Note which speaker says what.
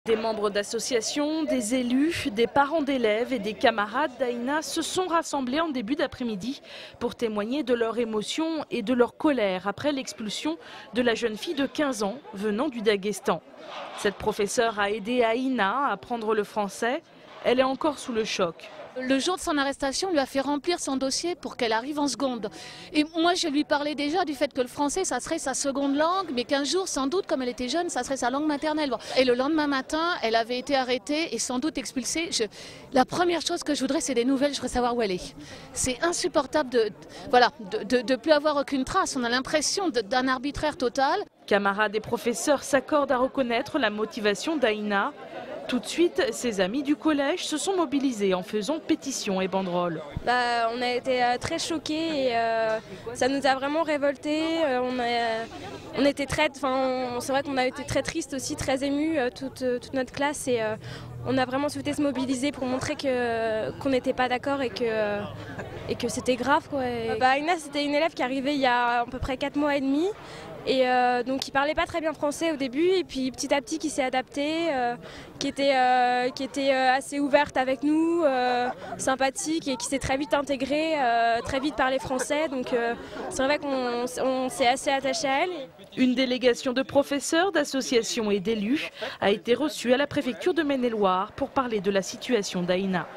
Speaker 1: Des membres d'associations, des élus, des parents d'élèves et des camarades d'Aïna se sont rassemblés en début d'après-midi pour témoigner de leur émotion et de leur colère après l'expulsion de la jeune fille de 15 ans venant du Daghestan. Cette professeure a aidé Aïna à apprendre le français. Elle est encore sous le choc.
Speaker 2: Le jour de son arrestation, lui a fait remplir son dossier pour qu'elle arrive en seconde. Et moi, je lui parlais déjà du fait que le français, ça serait sa seconde langue, mais qu'un jour, sans doute, comme elle était jeune, ça serait sa langue maternelle. Et le lendemain matin, elle avait été arrêtée et sans doute expulsée. La première chose que je voudrais, c'est des nouvelles, je voudrais savoir où elle est. C'est insupportable de plus avoir aucune trace. On a l'impression d'un arbitraire total.
Speaker 1: Camarades et professeurs s'accordent à reconnaître la motivation d'Aïna. Tout de suite, ses amis du collège se sont mobilisés en faisant pétitions et banderoles.
Speaker 3: On a été très choqués et ça nous a vraiment révoltés. On était c'est vrai qu'on a été très tristes aussi, très émus, toute notre classe. Et on a vraiment souhaité se mobiliser pour montrer qu'on n'était pas d'accord et que c'était grave, quoi. Aïna, c'était une élève qui arrivait il y a à peu près 4 mois et demi. Et donc il parlait pas très bien français au début et puis petit à petit qui s'est adapté, qui était assez ouverte avec nous, sympathique et qui s'est très vite intégrée, très vite parlé français. Donc c'est vrai qu'on s'est assez attaché à elle.
Speaker 1: Une délégation de professeurs, d'associations et d'élus a été reçue à la préfecture de Maine-et-Loire pour parler de la situation d'Aïna.